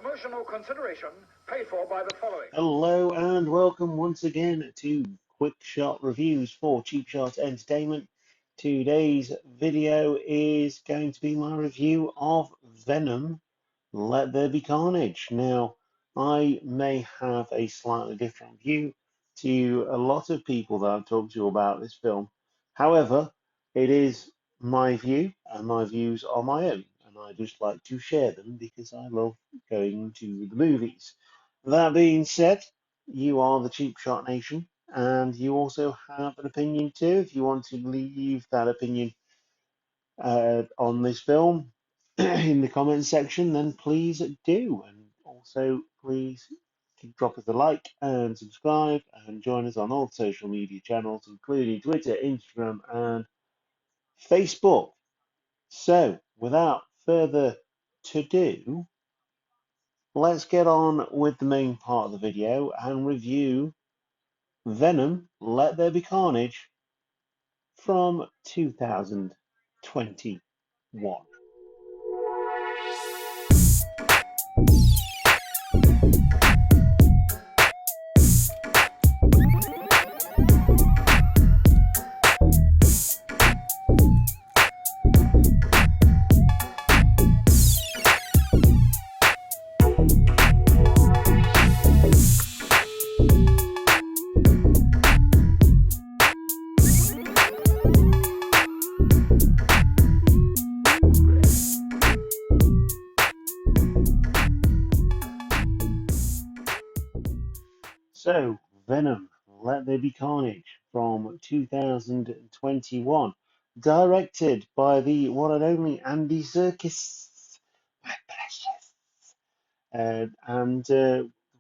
Promotional consideration paid for by the following. Hello and welcome once again to Quick Shot Reviews for Cheap Shot Entertainment. Today's video is going to be my review of Venom, Let There Be Carnage. Now, I may have a slightly different view to a lot of people that I've talked to about this film. However, it is my view and my views are my own, and I just like to share them because I love going to the movies. That being said, you are the Cheap Shot Nation, and you also have an opinion too. If you want to leave that opinion on this film in the comments section, then please do. And also, please drop us a like and subscribe and join us on all social media channels, including Twitter, Instagram, and Facebook. So, without further to do, let's get on with the main part of the video and review Venom, Let There Be Carnage from 2021. So, Venom, Let There Be Carnage from 2021, directed by the one and only Andy Serkis, my precious, and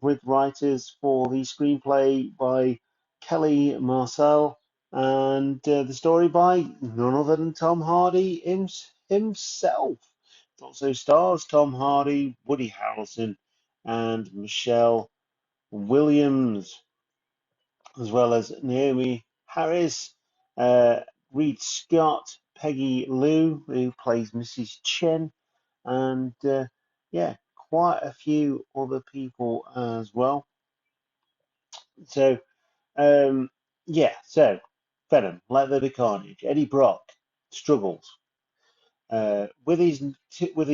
with writers for the screenplay by Kelly Marcel and the story by none other than Tom Hardy himself. It also stars Tom Hardy, Woody Harrelson, and Michelle Williams, as well as Naomi Harris, Reed Scott, Peggy Lou, who plays Mrs. Chen, and yeah, quite a few other people as well. So, so Venom, Let There Be Carnage. Eddie Brock struggles with his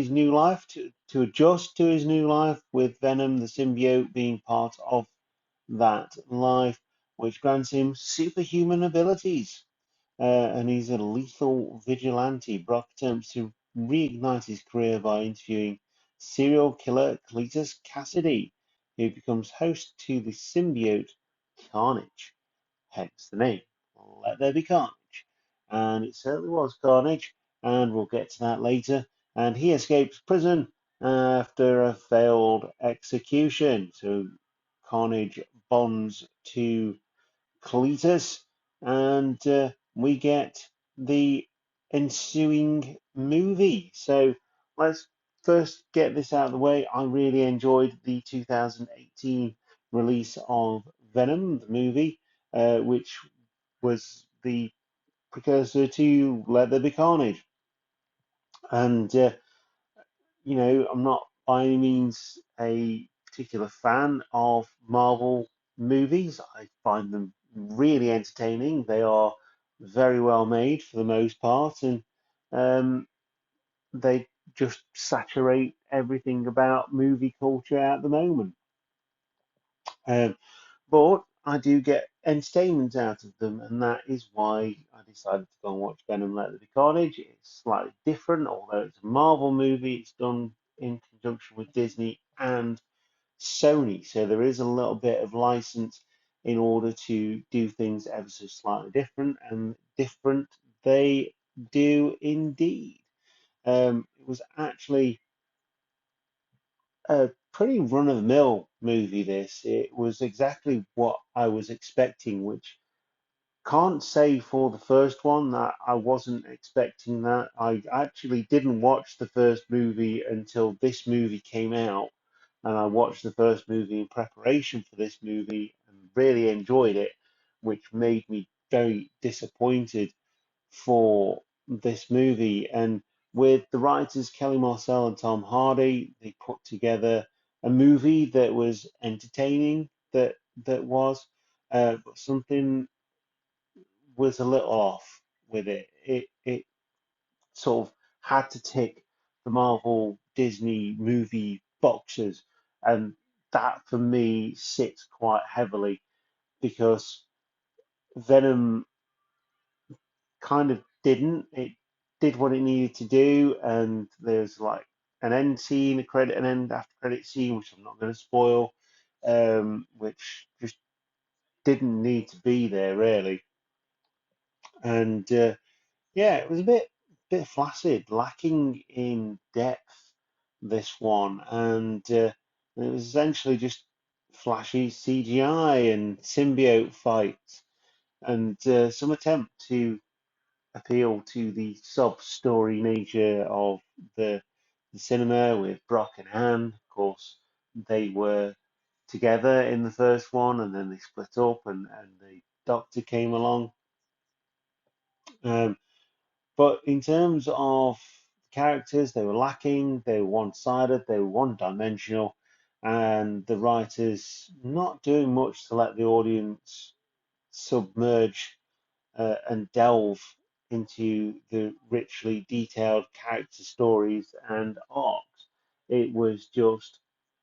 new life to adjust to his new life, with Venom the symbiote being part of that life, which grants him superhuman abilities. And he's a lethal vigilante. Brock attempts to reignite his career by interviewing serial killer Cletus Cassidy, who becomes host to the symbiote Carnage, hence the name. Let There Be Carnage. And it certainly was Carnage, and we'll get to that later. And he escapes prison after a failed execution. So Carnage bonds to Cletus, and we get the ensuing movie. So let's first get this out of the way. I really enjoyed the 2018 release of Venom, the movie, which was the precursor to Let There Be Carnage. And I'm not by any means a particular fan of Marvel movies. I find them really entertaining. They are very well made for the most part, and um, they just saturate everything about movie culture at the moment. Um, but I do get entertainment out of them, and that is why I decided to go and watch Venom Let There Be Carnage. It's slightly different, although it's a Marvel movie. It's done in conjunction with Disney and Sony, so there is a little bit of license in order to do things ever so slightly different, and different they do indeed. It was actually a pretty run-of-the-mill movie, this. It was exactly what I was expecting, which can't say for the first one that I wasn't expecting that. I actually didn't watch the first movie until this movie came out, and I watched the first movie in preparation for this movie and really enjoyed it, which made me very disappointed for this movie. And with the writers Kelly Marcel and Tom Hardy, they put together a movie that was entertaining, that was, but something was a little off with it. It sort of had to tick the Marvel Disney movie boxes, and that for me sits quite heavily because Venom kind of didn't. It did what it needed to do, and there's like an end scene, an end after credit scene, which I'm not going to spoil, which just didn't need to be there really. And yeah, it was a bit flaccid, lacking in depth, this one, and it was essentially just flashy CGI and symbiote fights, and some attempt to appeal to the sub-story nature of the cinema with Brock and Anne. Of course, they were together in the first one, and then they split up, and the Doctor came along. Um, but in terms of characters, they were lacking. They were one-sided. They were one-dimensional, and the writers not doing much to let the audience submerge and delve into the richly detailed character stories and arcs. It was just,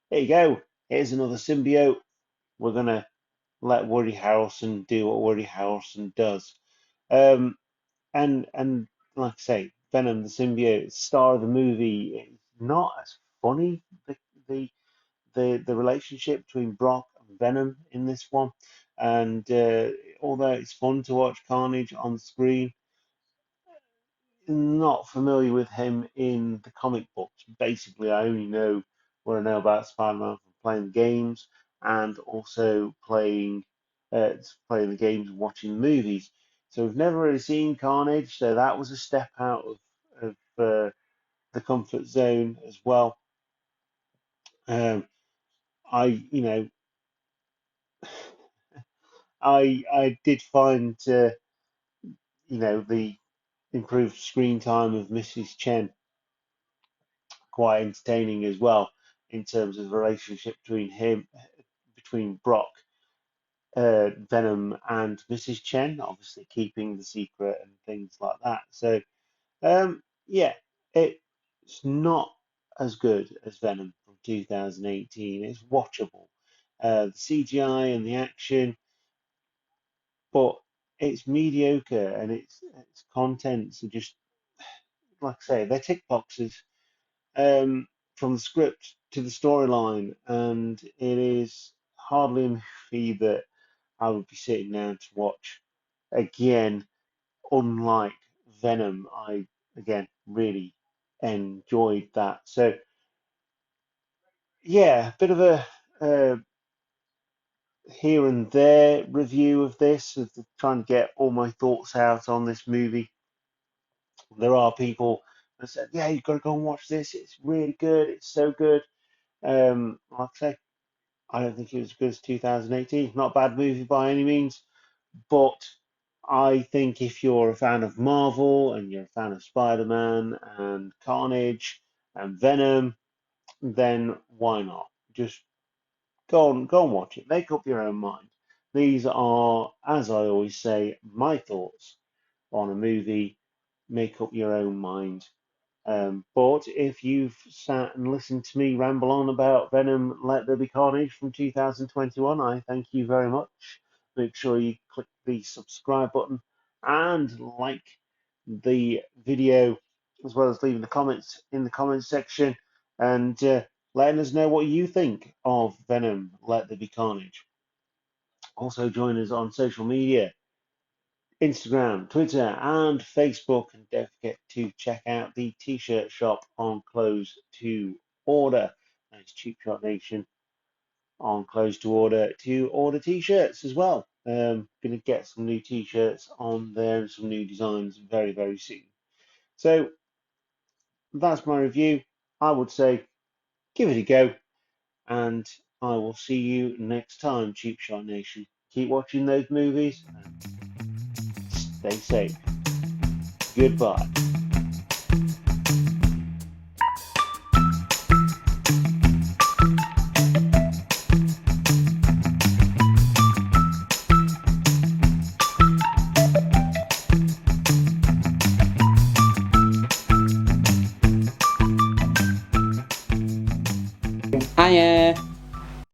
here you go, here's another symbiote. We're gonna let Woody Harrelson do what Woody Harrelson does. Um, and like I say, Venom the symbiote, star of the movie, is not as funny. The the relationship between Brock and Venom in this one, and although it's fun to watch Carnage on screen, not familiar with him in the comic books. Basically, I only know what I know about Spider-Man from playing the games and also playing the games and watching the movies. So we've never really seen Carnage, so that was a step out of the comfort zone as well. Um, I, you know, I did find, the improved screen time of Mrs. Chen quite entertaining as well in terms of the relationship between Brock, Venom, and Mrs. Chen, obviously keeping the secret and things like that. So, yeah, it's not as good as Venom from 2018. It's watchable. The CGI and the action, but it's mediocre, and its contents are just, like I say, they're tick boxes, um, from the script to the storyline, and it is hardly a movie that I would be sitting down to watch again. Unlike Venom, I again really enjoyed that. So yeah, a bit of a here and there review of this, of trying to get all my thoughts out on this movie. There are people that said, "Yeah, you've got to go and watch this. It's really good. It's so good." Like I say, I don't think it was as good as 2018. Not a bad movie by any means, but I think if you're a fan of Marvel and you're a fan of Spider-Man and Carnage and Venom, then why not? Just go and watch it. Make up your own mind. These are, as I always say, my thoughts on a movie. Make up your own mind. But if you've sat and listened to me ramble on about Venom Let There Be Carnage from 2021, I thank you very much. Make sure you click the subscribe button and like the video, as well as leaving the comments in the comments section, and letting us know what you think of Venom Let There Be Carnage. Also join us on social media, Instagram, Twitter, and Facebook. And don't forget to check out the t-shirt shop on Close to Order. That's Cheap Shot Nation on Close to order t-shirts as well. Going to get some new t-shirts on there and some new designs very, very soon. So that's my review. I would say give it a go, and I will see you next time, Cheap Shot Nation. Keep watching those movies and stay safe. Goodbye. Bye.